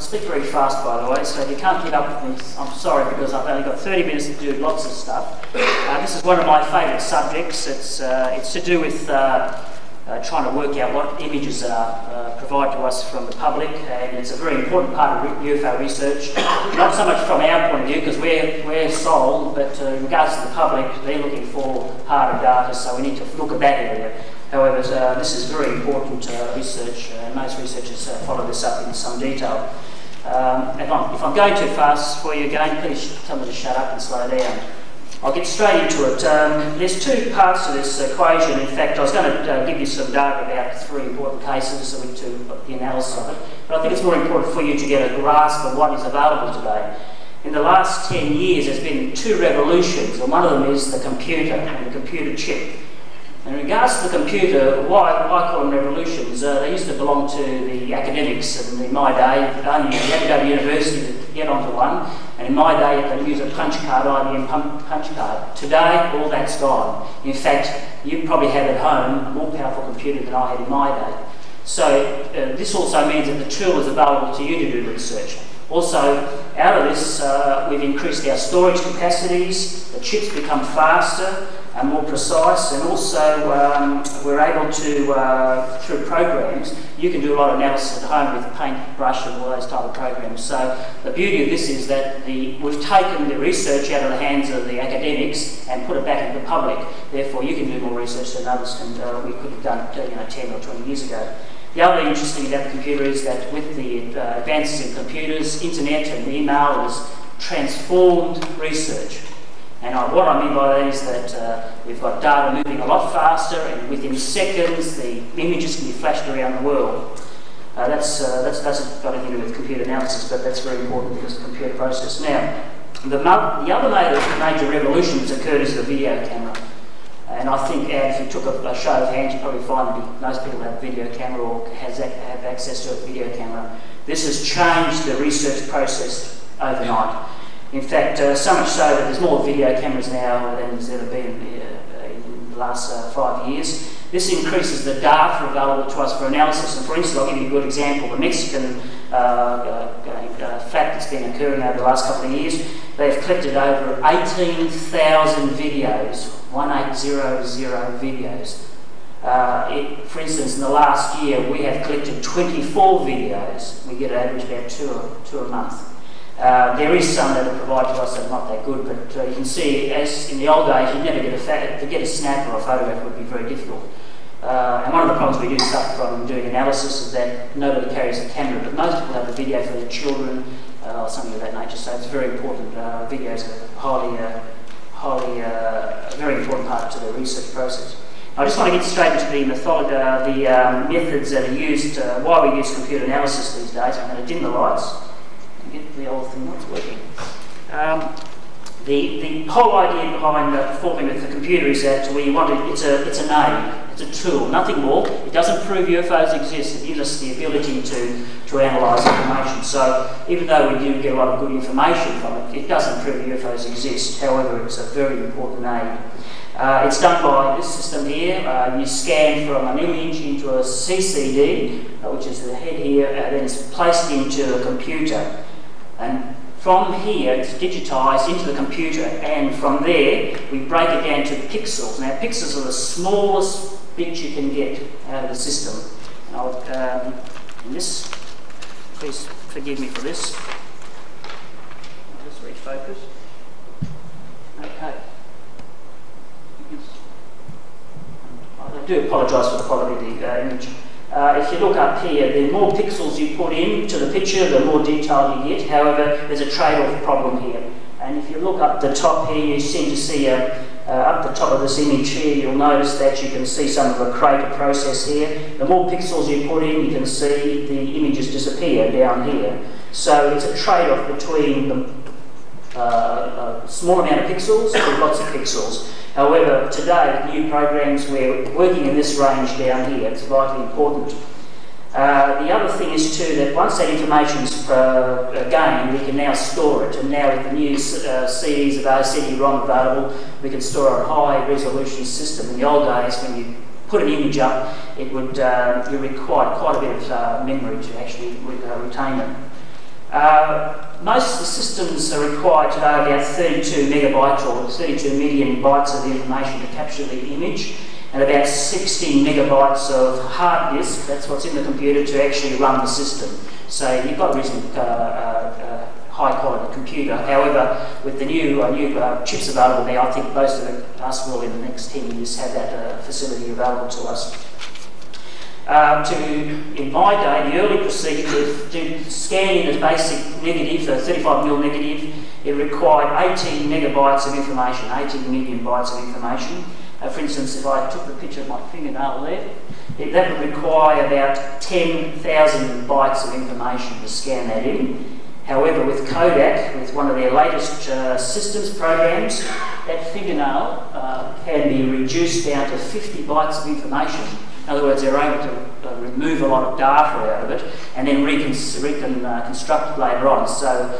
speak very fast, by the way, so if you can't keep up with me, I'm sorry, because I've only got 30 minutes to do lots of stuff. This is one of my favourite subjects. It's to do with trying to work out what images are provided to us from the public, and it's a very important part of UFO research. Not so much from our point of view, because we're sole, but in regards to the public, they're looking for harder data, so we need to look at that area. However, this is very important research, and most researchers follow this up in some detail. If I'm going too fast for you again, please tell me to shut up and slow down. I'll get straight into it. There's two parts to this equation. In fact, I was going to give you some data about three important cases to the analysis of it, but I think it's more important for you to get a grasp of what is available today. In the last 10 years, there's been two revolutions, and one of them is the computer and the computer chip. In regards to the computer, why I call them revolutions, they used to belong to the academics, and in my day, you had to go to university to get onto one, and in my day, you had to use a punch card, IBM punch card. Today, all that's gone. In fact, you probably have at home a more powerful computer than I had in my day. So this also means that the tool is available to you to do research. Also, out of this, we've increased our storage capacities, the chips become faster and more precise, and also we're able to, through programs, you can do a lot of analysis at home with paintbrush and all those type of programs. So the beauty of this is that we've taken the research out of the hands of the academics and put it back into the public. Therefore, you can do more research than others, and we could have done 10 or 20 years ago. The other interesting thing about the computer is that with the advances in computers, internet and email has transformed research. And what I mean by that is that we've got data moving a lot faster, and within seconds the images can be flashed around the world. That doesn't got anything to do with computer analysis, but that's very important because of the computer process. Now, the other major revolution that's occurred is the video camera. And I think if you took a show of hands, you'd probably find that most people have a video camera or have access to a video camera. This has changed the research process overnight. In fact, so much so that there's more video cameras now than there's ever been in the last 5 years. This increases the data available to us for analysis. And for instance, I'll give you a good example. The Mexican fact that's been occurring over the last couple of years, they've collected over 18,000 videos, 1800 videos. For instance, in the last year, we have collected 24 videos. We get an average about two a month. There is some that are provided to us that are not that good, but you can see, as in the old days, you'd never to get a snap or a photograph would be very difficult. And one of the problems we do suffer from doing analysis is that nobody carries a camera, but most people have a video for their children or something of that nature, so it's very important. Videos are very important part to the research process. I just want to get straight into the methods that are used, why we use computer analysis these days. I'm going to dim the lights. Get the old thing not working. The whole idea behind performing with the computer is that we want it's an aid, it's a tool, nothing more. It doesn't prove UFOs exist, it gives us the ability to analyse information. So even though we do get a lot of good information from it, it doesn't prove UFOs exist. However, it's a very important aid. It's done by this system here. You scan from an image into a CCD, which is the head here, and then it's placed into a computer. And from here, it's digitised into the computer, and from there, we break it down to pixels. Now, pixels are the smallest bit you can get out of the system. And please forgive me for this. I'll just refocus. Okay. I do apologise for the quality of the image. If you look up here, the more pixels you put into the picture, the more detail you get. However, there's a trade-off problem here. And if you look up the top here, you seem to see up the top of this image here, you'll notice that you can see some of the crater process here. The more pixels you put in, you can see the images disappear down here. So it's a trade-off between a small amount of pixels with lots of pixels. However, today, with new programs, we're working in this range down here. It's vitally important. The other thing is too that once that information is gained, we can now store it. And now with the new CDs available, CD-ROM available, we can store a high-resolution system. In the old days, when you put an image up, it would you required quite a bit of memory to actually retain it. Most of the systems are required today about 32 megabytes or 32 million bytes of information to capture the image, and about 60 megabytes of hard disk, that's what's in the computer, to actually run the system. So you've got a reasonably high quality computer. However, with the new chips available now, I think most of us will in the next 10 years have that facility available to us. In my day, the early procedure to scan in a basic negative, a 35mm negative, it required 18 megabytes of information, 18 million bytes of information. For instance, if I took the picture of my fingernail there, that would require about 10,000 bytes of information to scan that in. However, with Kodak, with one of their latest systems programs, that fingernail can be reduced down to 50 bytes of information. In other words, they're able to remove a lot of data out of it and then reconstruct it later on. So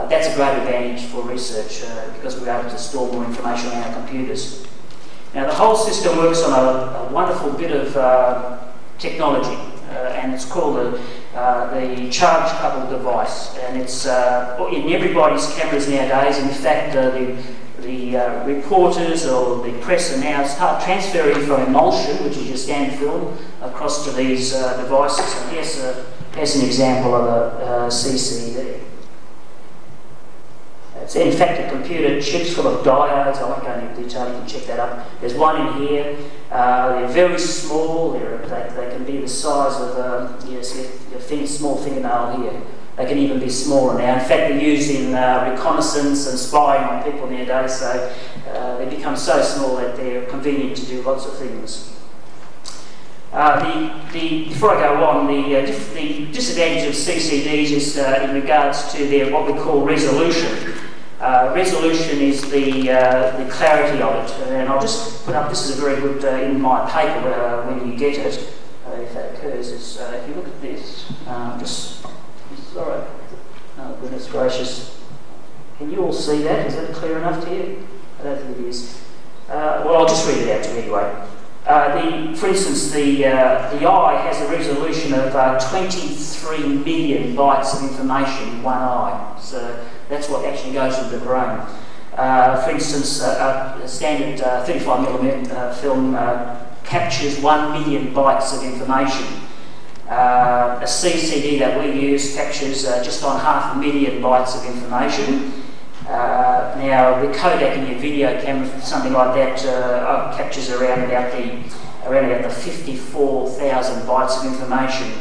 that's a great advantage for research because we're able to store more information on our computers. Now, the whole system works on a wonderful bit of technology, and it's called the charge-coupled device. And it's in everybody's cameras nowadays. In fact, the reporters or the press are now start transferring from emulsion, which is your standard film, across to these devices. And here's an example of a CCD. It's in fact a computer chips full of diodes. I won't go into detail, you can check that up. There's one in here. They're very small. They can be the size of your small fingernail here. They can even be smaller now. In fact, they're used in reconnaissance and spying on people nowadays, so they become so small that they're convenient to do lots of things. Before I go on, the disadvantage of CCDs is in regards to their what we call resolution. Resolution is the clarity of it, and I'll just put up, this is a very good, in my paper when you get it, if that occurs, is if you look at this, sorry, oh goodness gracious, can you all see that? Is that clear enough to you? I don't think it is. Well, I'll just read it out to you anyway. For instance, the eye has a resolution of 23 million bytes of information in one eye. So that's what actually goes into the brain. For instance, a standard 35mm film captures 1 million bytes of information. A CCD that we use captures just on 500,000 bytes of information. Now, the Kodak in your video camera, something like that, captures around about the 54,000 bytes of information.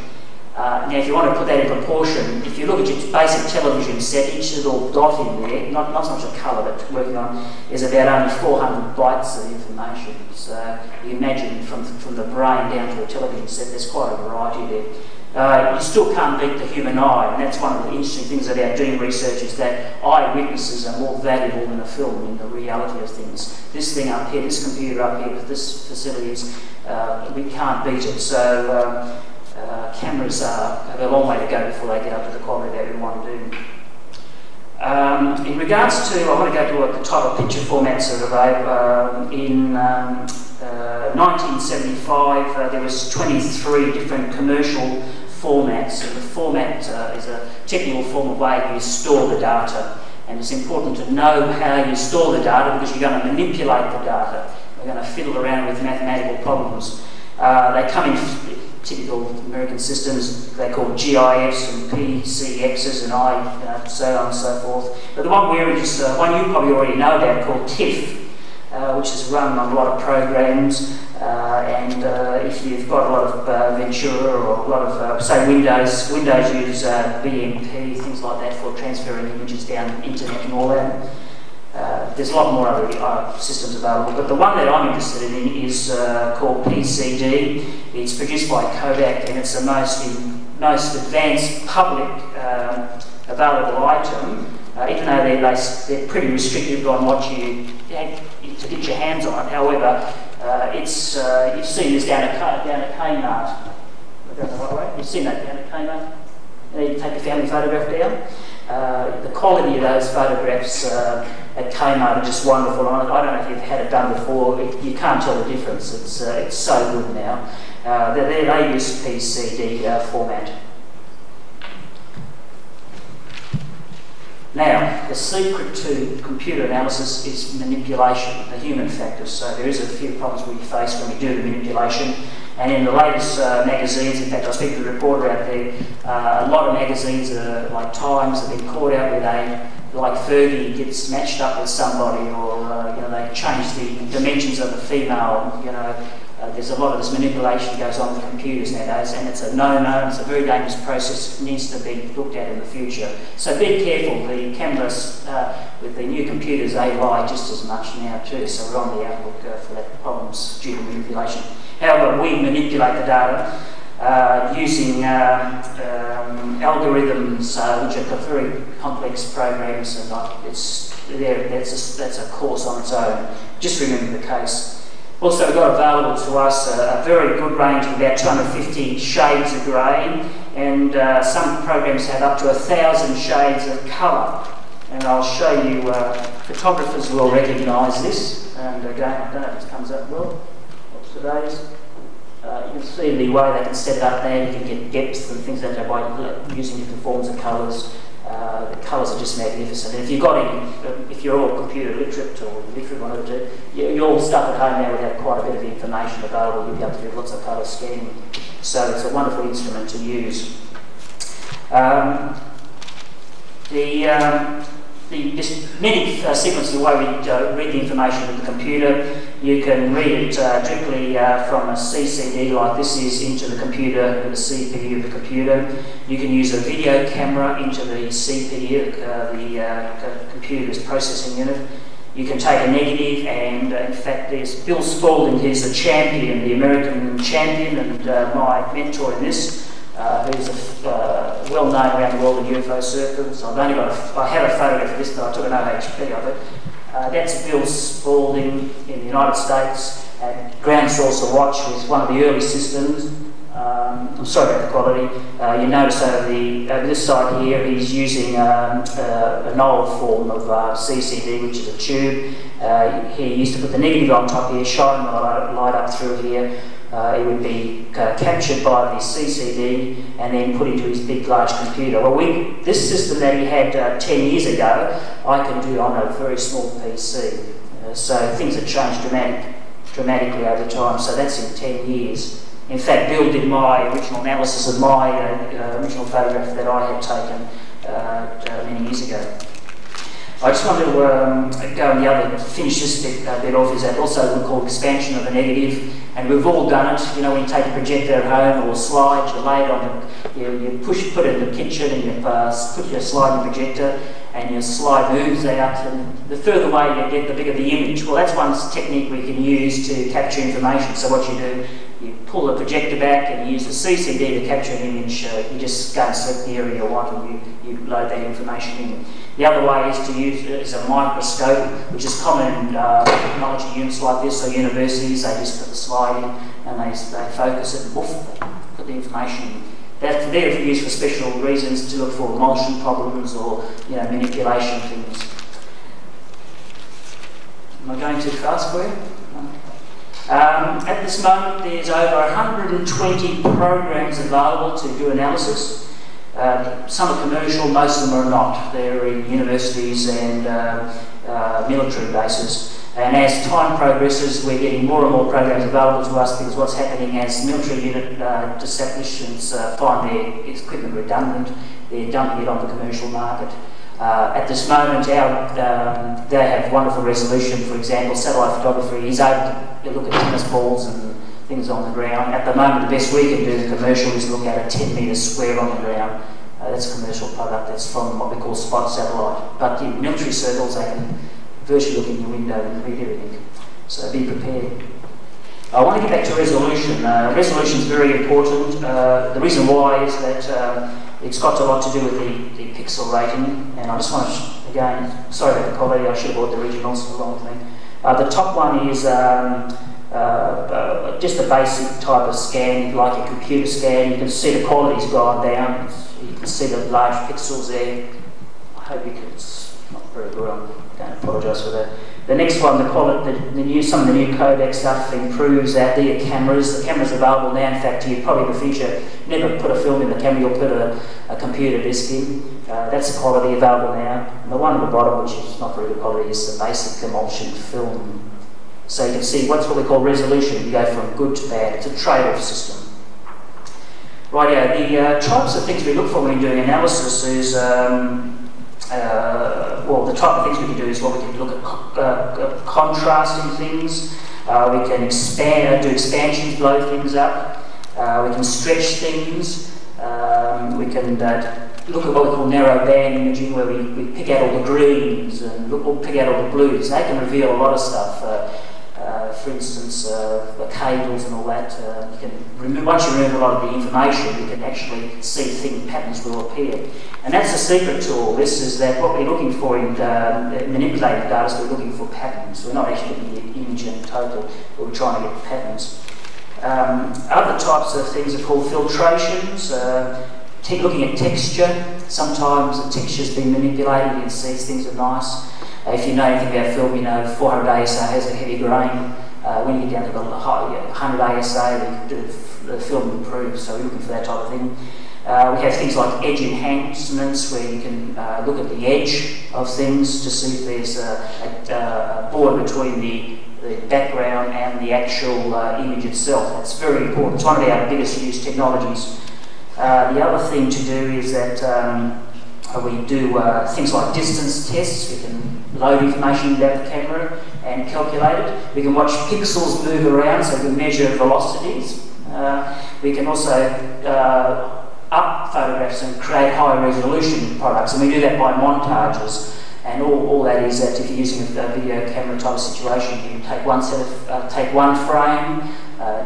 Now, if you want to put that in proportion, if you look at your basic television set, each little dot in there, not so much a colour but working on, is about only 400 bytes of information. So you imagine from the brain down to a television set, there's quite a variety there. You still can't beat the human eye, and that's one of the interesting things about doing research, is that eyewitnesses are more valuable than a film in the reality of things. This thing up here, this computer up here with this facilities, we can't beat it. So cameras have a long way to go before they get up to the quality that we want to do. In regards to, I want to go to the type of picture formats that are available. In 1975, there was 23 different commercial formats, and the format is a technical form of way you store the data. And it's important to know how you store the data, because you're going to manipulate the data. We're going to fiddle around with mathematical problems. They come in typical American systems. They're called GIFs and PCXs and so on and so forth. But the one we're interested, one you probably already know about, called TIFF, which is run on a lot of programs. And if you've got a lot of Ventura or a lot of, say, Windows use BMP, things like that, for transferring images down the internet and all that. There's a lot more other systems available, but the one that I'm interested in is called PCD. It's produced by Kodak, and it's the most advanced public available item, even though they're pretty restrictive on what you have to get your hands on. However, you've seen this down at Kmart. You've seen that down at Kmart. You take a family photograph down. The quality of those photographs at Kmart are just wonderful. I don't know if you've had it done before. You can't tell the difference. It's so good now. They use PCD format. Now, the secret to computer analysis is manipulation, the human factor. So there is a few problems we face when we do the manipulation. And in the latest magazines, in fact, I was speaking to a reporter out there, a lot of magazines, like Times, have been caught out with like Fergie gets matched up with somebody, or you know, they change the dimensions of the female. You know, there's a lot of this manipulation goes on with computers nowadays, and it's a no-no. It's a very dangerous process. It needs to be looked at in the future. So be careful. The cameras with the new computers, they lie just as much now too. So we're on the outlook for that problems due to manipulation. However, we manipulate the data using algorithms, which are very complex programs, and that's a course on its own. Just remember the case. Also, we've got available to us a very good range of about 250 shades of grey, and some programs have up to 1,000 shades of colour. And I'll show you, photographers will recognise this, and again, I don't know if this comes up well. What's today's? You can see the way they can set it up there. You can get depth and things like that by using different forms of colours. The colours are just magnificent. And if you've got any, if you're all computer literate or literate, one of the two, your stuff at home now would have quite a bit of information available. You'll be able to do lots of colour scanning. So it's a wonderful instrument to use. There's many sequences of the way we read the information with the computer. You can read it directly from a CCD like this is into the computer, the CPU of the computer. You can use a video camera into the CPU, the computer's processing unit. You can take a negative, and in fact there's Bill Spaulding, who's a champion, the American champion, and my mentor in this, who's well known around the world in UFO circles. I have a photograph of this, but I took an OHP of it. That's Bill Spaulding in the United States at Ground Source of Watch with one of the early systems. I'm sorry about the quality. You notice over this side here, he's using an old form of CCD, which is a tube. He used to put the negative on top here, shine the light up through here. It would be captured by the CCD and then put into his big, large computer. Well, this system that he had 10 years ago, I can do on a very small PC. So things have changed dramatically over time. So that's in 10 years. In fact, Bill did my original analysis of my original photograph that I had taken many years ago. I just want to go on the other, finish this bit off, is that also what we call expansion of a negative, and we've all done it. You know, when you take a projector at home or a slide, you lay it on, you put it in the kitchen, and you put your slide in the projector, and your slide moves out, and the further away you get, the bigger the image. Well, that's one technique we can use to capture information. So what you do, you pull the projector back and you use the CCD to capture an image. You just go and select the area you want, and you load that information in. The other way is to use a microscope, which is common in technology units like this, or universities. They just put the slide in and they focus it and woof, they put the information in. They're used for special reasons, to look for emulsion problems or manipulation things. Am I going too fast for you? At this moment, there's over 120 programs available to do analysis. Some are commercial, most of them are not. They're in universities and military bases. And as time progresses, we're getting more and more programs available to us, because what's happening as military unit establishments find their equipment redundant, they're dumping it on the commercial market. At this moment, they have wonderful resolution. For example, satellite photography is able to look at tennis balls and things on the ground. At the moment, the best we can do commercial is look at a 10 metre square on the ground. That's a commercial product. That's from what we call spot satellite. But in military circles, they can virtually look in your window and read everything. So be prepared. I want to get back to resolution. Resolution is very important. The reason why is that it's got a lot to do with the pixel rating. And I just want to, again, sorry about the quality, I should have bought the originals along with me. The top one is just a basic type of scan, like a computer scan. You can see the quality's gone down. You can see the large pixels there. I hope you can not very good. I don't apologise for that. The next one, some of the new codec stuff improves that. The cameras are available now. In fact, you probably in the future never put a film in the camera, you'll put a computer disc in. That's the quality available now. And the one at the bottom, which is not very good quality, is the basic emulsion film. So you can see what's what we call resolution. You go from good to bad. It's a trade-off system. Rightio, the types of things we look for when doing analysis is, well, the type of things we can do is what we can look at contrasting things. We can do expansions, blow things up. We can stretch things. We can look at what we call narrow band imaging, where we pick out all the greens and pick out all the blues. They can reveal a lot of stuff. For instance, the cables and all that. You can once you remove a lot of the information, you can actually see patterns will appear. And that's the secret to all this, is that what we're looking for in manipulating data is we're looking for patterns. We're not actually looking at the image in total, but we're trying to get patterns. Other types of things are called filtrations. Looking at texture. Sometimes the texture's been manipulated, you can see things are nice. If you know anything about film, you know 400 ASA has a heavy grain. When you get down to the 100 ASA, the film improves, so we're looking for that type of thing. We have things like edge enhancements, where you can look at the edge of things to see if there's a border between the background and the actual image itself. That's very important. It's one of our biggest used technologies. The other thing to do is that we do things like distance tests. We can load information into the camera and calculate it. We can watch pixels move around, so we can measure velocities. We can also up photographs and create high resolution products, and we do that by montages. And all that is that if you're using a video camera type of situation, you can take one frame,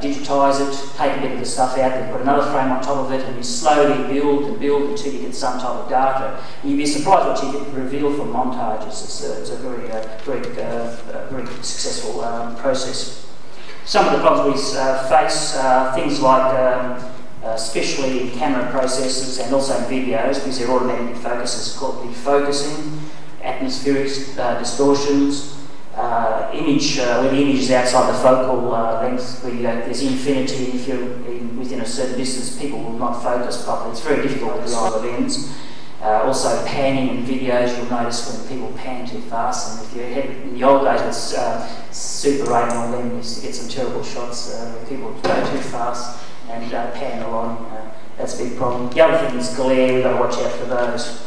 digitise it, take a bit of the stuff out, then put another frame on top of it, and you slowly build and build until you get some type of data. And you'd be surprised what you get revealed from montages. It's a very successful process. Some of the problems we face are things like, especially in camera processors and also in videos, because they're automatic focuses, called defocusing, atmospheric distortions, where the image is outside the focal length, where there's infinity. If you're within a certain distance, people will not focus properly. It's very difficult with the other lens. Also panning in videos, you'll notice when people pan too fast, and if you're in the old days with Super 8 on them, you used to get some terrible shots where people go too fast and pan along. That's a big problem. The other thing is glare. We've got to watch out for those.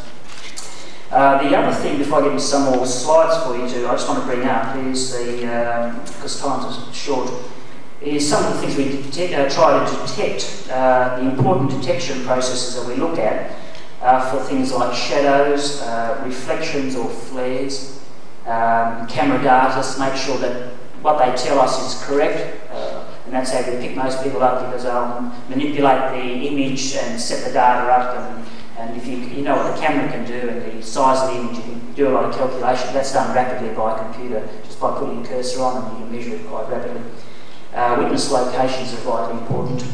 The other thing, before I get into some more slides for you, I just want to bring up is because time's short, is some of the things we try to detect, the important detection processes that we look at for things like shadows, reflections or flares, camera data, to make sure that what they tell us is correct. And that's how we pick most people up, because they'll manipulate the image and set the data up, and if you know what the camera can do and the size of the image, you can do a lot of calculation. That's done rapidly by a computer, just by putting a cursor on, and you can measure it quite rapidly. Witness locations are vitally important.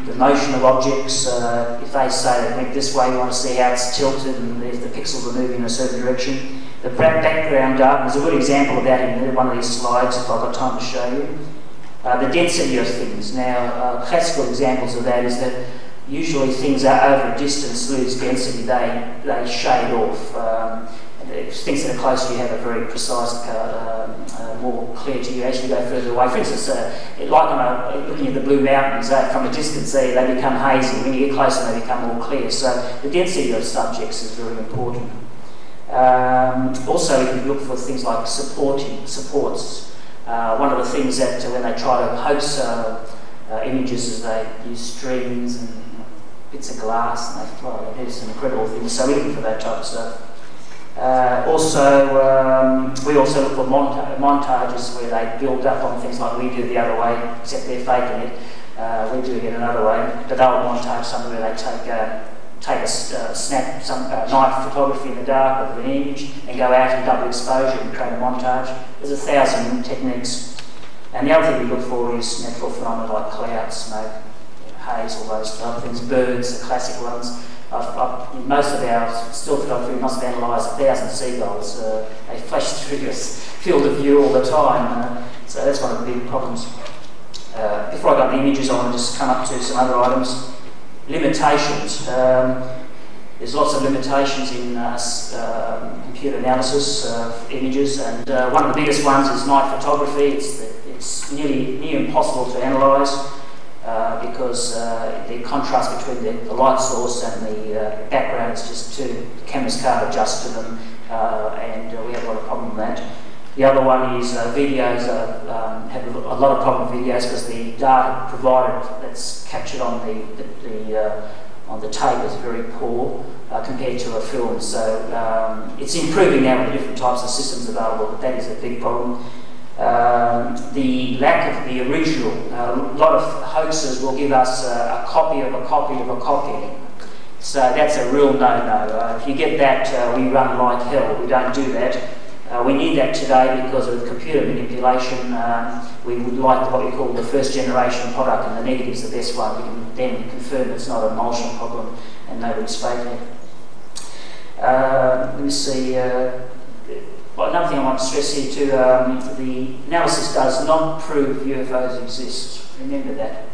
The motion of objects, if they say they went this way, you want to see how it's tilted and if the pixels are moving in a certain direction. The background data, there's a good example of that in one of these slides if I've got time to show you. The density of things. Now, classical examples of that is that usually things are over a distance lose density, they shade off. Things that are close to you have a very precise, more clear to you as you go further away. For instance, like looking at the Blue Mountains, from a distance they become hazy. When you get closer they become more clear. So the density of subjects is very important. Also, you can look for things like supports. One of the things that when they try to hoax images is they use strings and bits of glass, and they do some incredible things. So we're looking for that type of stuff. We also look for montages where they build up on things like we do the other way, except they're faking it. We're doing it another way. But they'll montage something where they snap some night photography in the dark of an image and go out in double exposure and create a montage. There's 1,000 techniques. And the other thing we look for is natural phenomena like clouds, smoke, haze, all those type of things. Birds, the classic ones. most of our still photography must have analysed 1,000 seagulls. They flash through your field of view all the time, so that's one of the big problems. Before I go to the images, I want to just come up to some other items. Limitations. There's lots of limitations in computer analysis of images, and one of the biggest ones is night photography. It's near impossible to analyse because the contrast between the light source and the background is just too, the cameras can't adjust to them, and we have a lot of problem with that. The other one is videos have a lot of problem with videos because the data provided that's captured on the tape is very poor compared to a film. So it's improving now with the different types of systems available, but that is a big problem. The lack of the original. A lot of hoaxes will give us a copy of a copy of a copy. So that's a real no-no. If you get that, we run like hell. We don't do that. We need that today because of computer manipulation. We would like what we call the first generation product, and the negative is the best one. We can then confirm it's not an emulsion problem and nobody's faking it. Let me see. Another thing I want to stress here too, the analysis does not prove UFOs exist. Remember that.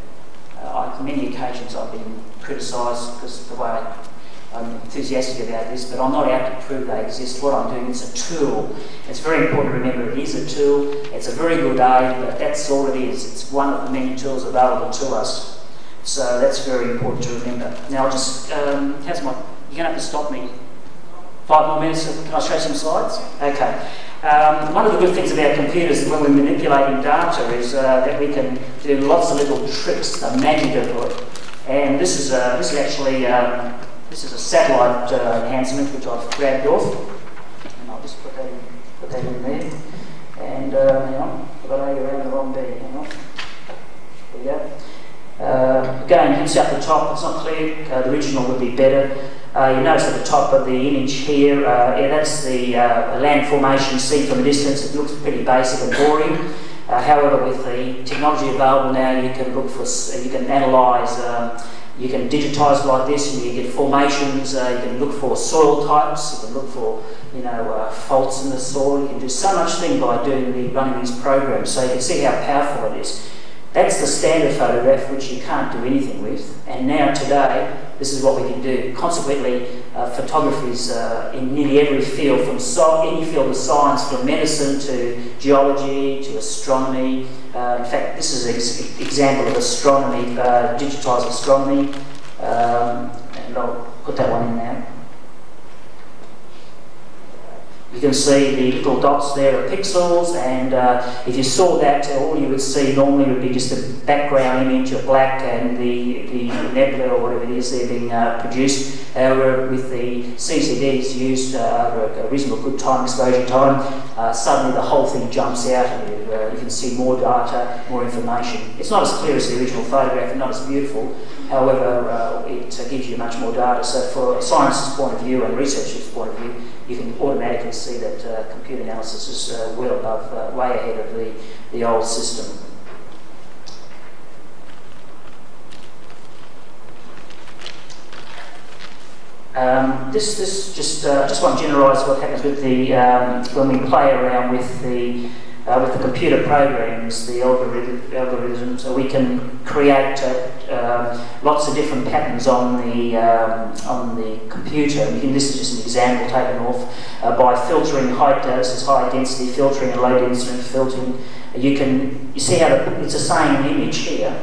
On many occasions I've been criticised because of the way I'm enthusiastic about this, but I'm not out to prove they exist. What I'm doing is a tool. It's very important to remember it is a tool. It's a very good aid, but that's all it is. It's one of the many tools available to us. So that's very important to remember. Now I'll just, you're going to have to stop me. 5 more minutes, can I show some slides? Okay. One of the good things about computers when we're manipulating data is that we can do lots of little tricks, the magic of it. And this is actually this is a satellite enhancement which I've grabbed off, and I'll just put that in there. And hang on, I've got A around the wrong B. Hang on. There we go. Again, hints at the top. It's not clear. The original would be better. You notice at the top of the image here, that's the land formation seen from a distance. It looks pretty basic and boring. However, with the technology available now, you can look for, you can analyse, you can digitise like this, and you get formations. You can look for soil types. You can look for, faults in the soil. You can do so much thing by running these programs. So you can see how powerful it is. That's the standard photograph, which you can't do anything with. And now today, this is what we can do. Consequently, photography is in nearly every field, from any field of science, from medicine to geology to astronomy. In fact, this is an example of astronomy, digitised astronomy. And I'll put that one in now. You can see the little dots there are pixels, and if you saw that, all you would see normally would be just a background image of black and the nebula or whatever it is there being produced. However, with the CCDs used over a reasonable good time, exposure time, suddenly the whole thing jumps out and you can see more data, more information. It's not as clear as the original photograph and not as beautiful, however, it gives you much more data. So for a scientist's point of view and researcher's point of view, you can automatically see that computer analysis is well above, way ahead of the old system. I just want to generalise what happens with the when we play around with the computer programs, the algorithms. So we can create lots of different patterns on the computer. And this is just an example taken off by filtering high density filtering and low density filtering. You see how it's the same image here.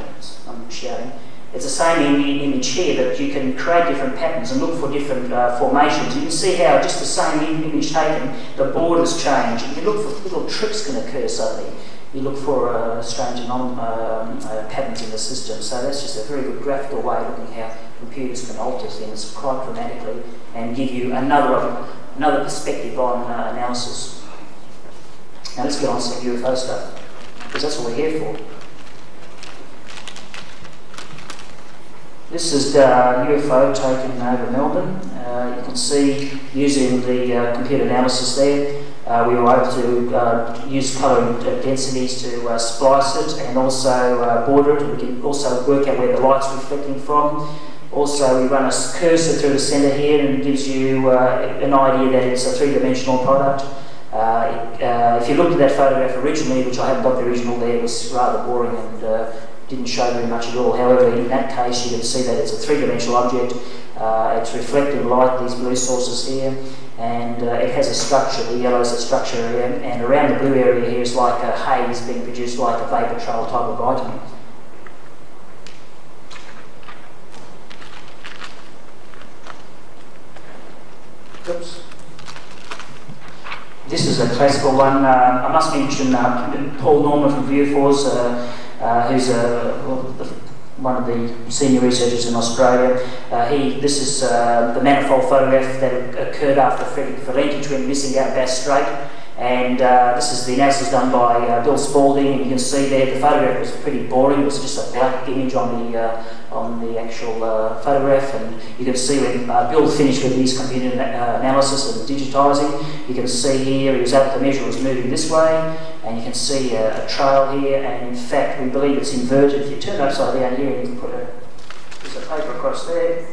I'm shouting. It's the same image here, that you can create different patterns and look for different formations. You can see how just the same image taken, the borders change. And you look for little tricks can occur suddenly. You look for strange patterns in the system. So that's just a very good graphical way of looking how computers can alter things quite dramatically and give you another perspective on analysis. Now let's get on to some UFO stuff, because that's what we're here for. This is the UFO taken over Melbourne. You can see using the computer analysis there, we were able to use colour densities to splice it and also border it. We can also work out where the light's reflecting from. Also, we run a cursor through the centre here and it gives you an idea that it's a three-dimensional product. If you looked at that photograph originally, which I haven't got the original there, it was rather boring and didn't show very much at all. However, in that case, you can see that it's a three-dimensional object. It's reflecting light, these blue sources here, and it has a structure. The yellow is a structure area, and around the blue area here is like a haze being produced, like a vapour trail type of item. Oops. This is a classical one. I must mention Paul Norman from UFOs, who's one of the senior researchers in Australia. This is the manifold photograph that occurred after Frederick Valenti twin missing out Bass Strait, and this is the analysis done by Bill Spalding, and you can see there the photograph was pretty boring. It was just a black image on the actual photograph, and you can see when Bill finished with his computer analysis and digitising, you can see here he was able to measure it was moving this way, and you can see a trail here, and in fact we believe it's inverted. If you turn it upside down here and you can put a piece of paper across there,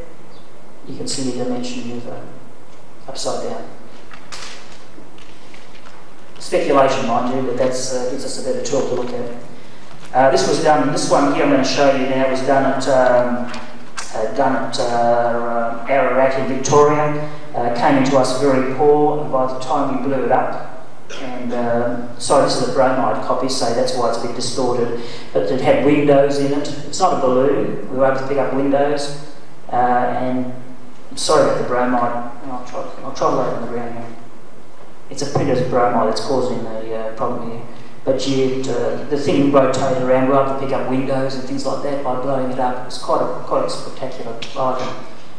you can see the dimension of upside down. Speculation, mind you, but that gives us a better tool to look at. This was done. This one here I'm going to show you now was done at Ararat in Victoria. Came into us very poor, and by the time we blew it up, and sorry, this is a bromide copy, so that's why it's a bit distorted. But it had windows in it. It's not a balloon. We were able to pick up windows, and I'm sorry about the bromide. I'll try to lay it on the ground here. It's a printer's bromide that's causing the problem here. But the thing rotated around, we were able to pick up windows and things like that by blowing it up. It's quite a spectacular item.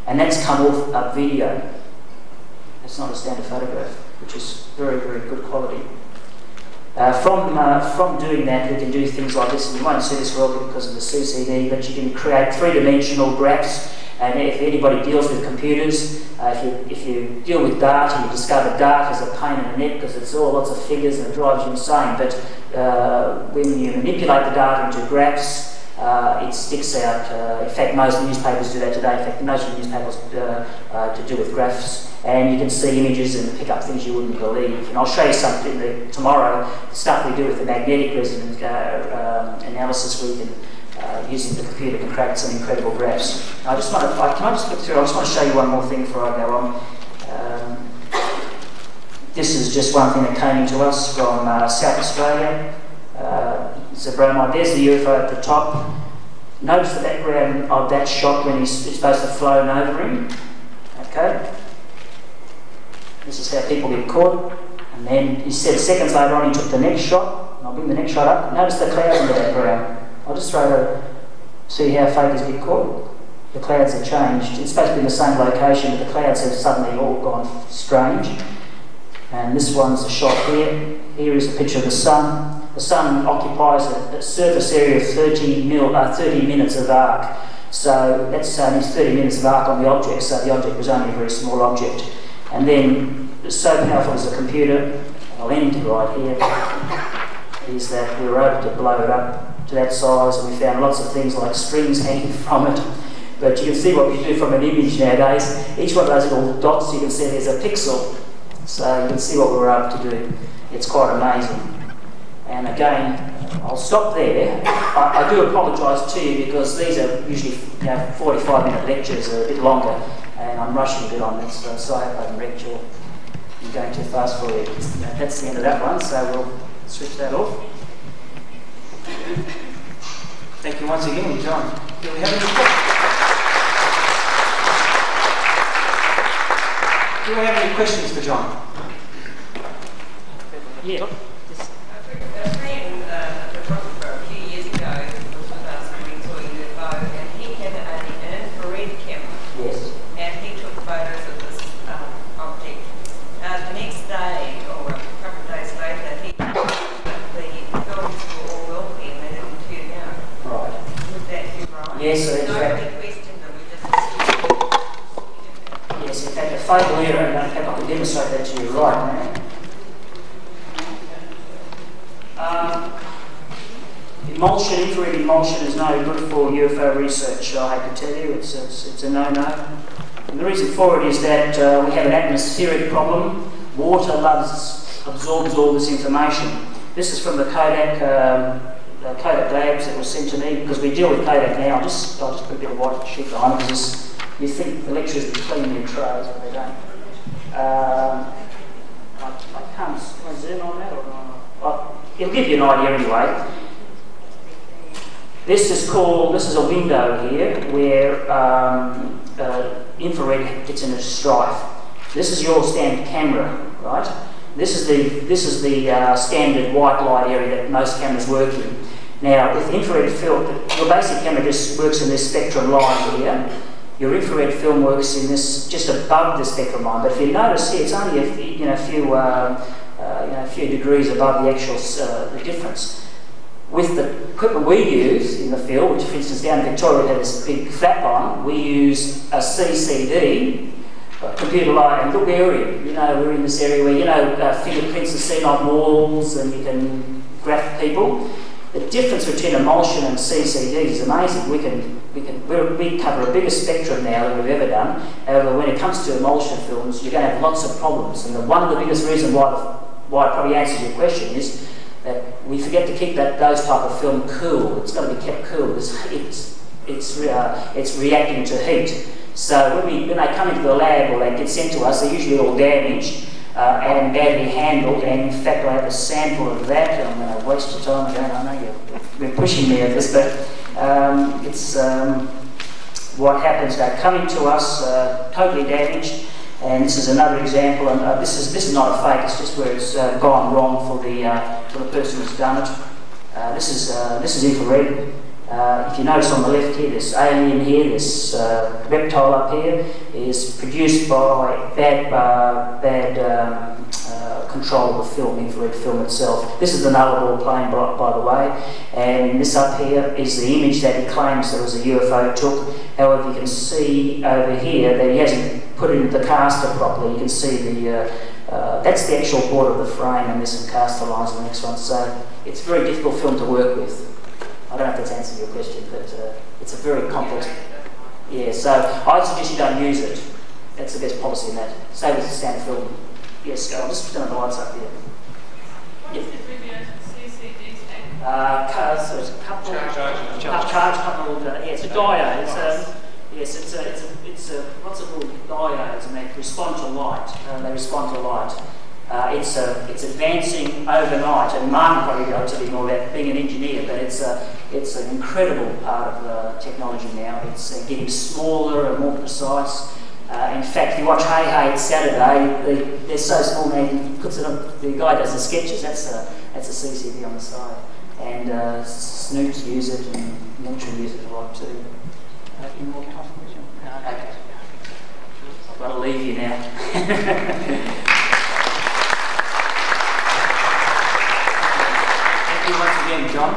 And that's come off a video. It's not a standard photograph, which is very, very good quality. From doing that, we can do things like this, and you won't see this well because of the CCD, but you can create three-dimensional graphs. And if anybody deals with computers, if you deal with data, you discover data is a pain in the neck because it's all lots of figures and it drives you insane. But when you manipulate the data into graphs, it sticks out. In fact, most newspapers do that today. In fact, most of the newspapers to do with graphs. And you can see images and pick up things you wouldn't believe. And I'll show you something tomorrow, the stuff we do with the magnetic resonance analysis, where you can using the computer can create some incredible graphs. Can I just flip through? I just want to show you one more thing before I go on. This is just one thing that came into us from South Australia. It's a bromide. There's the UFO at the top. Notice the background of that shot when he's supposed to have flown over him. Okay. This is how people get caught. And then he said seconds later on he took the next shot. And I'll bring the next shot up. Notice the clouds in the background. I'll just throw to see how fakers get caught. The clouds have changed. It's supposed to be in the same location, but the clouds have suddenly all gone strange. And this one's a shot here. Here is a picture of the sun. The sun occupies a surface area of 30 minutes of arc. So that's only 30 minutes of arc on the object, so the object was only a very small object. And then, so powerful is the computer, I'll end right here, is that we were able to blow it up to that size, and we found lots of things like strings hanging from it. But you can see what we do from an image nowadays. Each one of those little dots, you can see there's a pixel. So you can see what we were able to do. It's quite amazing. And again, I'll stop there. I do apologise to you because these are usually 45-minute lectures, a bit longer, and I'm rushing a bit on this, so I hope I haven't wrecked you. I'm going too fast for you. That's the end of that one, so we'll switch that off. Thank you once again, John. Do we have any questions for John? Yeah. A friend at the photographer a few years ago was with us and we saw a UFO, and he had an infrared camera. Yes. And he took photos of this object. The next day, or a couple of days later, he the films were all wealthy and they didn't turn out. Right. Would that be right? Yes, so in fact. Nobody questioned them, we just assumed. Yes, in fact, a fatal error, and I can demonstrate that to you right now. Emulsion, infrared emulsion is no good for UFO research, I have to tell you. It's a no-no. And the reason for it is that we have an atmospheric problem. Water absorbs all this information. This is from the Kodak labs that was sent to me, because we deal with Kodak now. I'll just put a bit of white sheet behind it, because you think the lecturers would clean their trays, but they don't. I can't zoom on that, or not? It'll give you an idea anyway. This is a window here where infrared gets into strife. This is your standard camera, right? This is the standard white light area that most cameras work in. Now, with infrared film, your basic camera just works in this spectrum line here. Your infrared film works in this just above the spectrum line. But if you notice here, it's only a few degrees above the actual the difference. With the equipment we use in the field, which for instance down in Victoria had this big flap on, we use a CCD, computer light, and look area. You know, we're in this area where, fingerprints are seen on walls and you can graph people. The difference between emulsion and CCD is amazing. We cover a bigger spectrum now than we've ever done. However, when it comes to emulsion films, you're going to have lots of problems. And one of the biggest reasons why it probably answers your question is that we forget to keep those type of film cool. It's got to be kept cool because it's reacting to heat. So when they come into the lab or they get sent to us, they're usually all damaged and badly handled. And in fact, I have a sample of that. I'm going to waste your time again. I know you've been pushing me at this, but it's what happens. They're coming to us totally damaged. And this is another example, and this is not a fake. It's just where it's gone wrong for the person who's done it. This is infrared. If you notice on the left here, this alien here, this reptile up here, is produced by bad control of the film, infrared film itself. This is the nullable plane, by the way, and this up here is the image that he claims there was a UFO took. However, you can see over here that he hasn't put it into the caster properly. You can see that's the actual border of the frame, and there's some caster lines on the next one. So it's a very difficult film to work with. I don't know if that's answered your question, but it's a very complex. Yeah, so I'd suggest you don't use it. That's the best policy in that. Same with the standard film. Yes, I'll just turn the lights up here. What is the abbreviation CCD stand? So it's a couple. Charge coupled. Yeah, it's a diode. It's what's it called? Diodes, and they respond to light. It's advancing overnight, and Martin probably got to be more about being an engineer, but it's an incredible part of technology now. It's getting smaller and more precise. In fact, if you watch Hey Hey Saturday, they're so small now. He puts it on. The guy does the sketches. That's a CCD on the side, and Snoops use it, and Military use it a lot too. Any more questions? No, okay. I've got to leave you now. Thank you once again, John.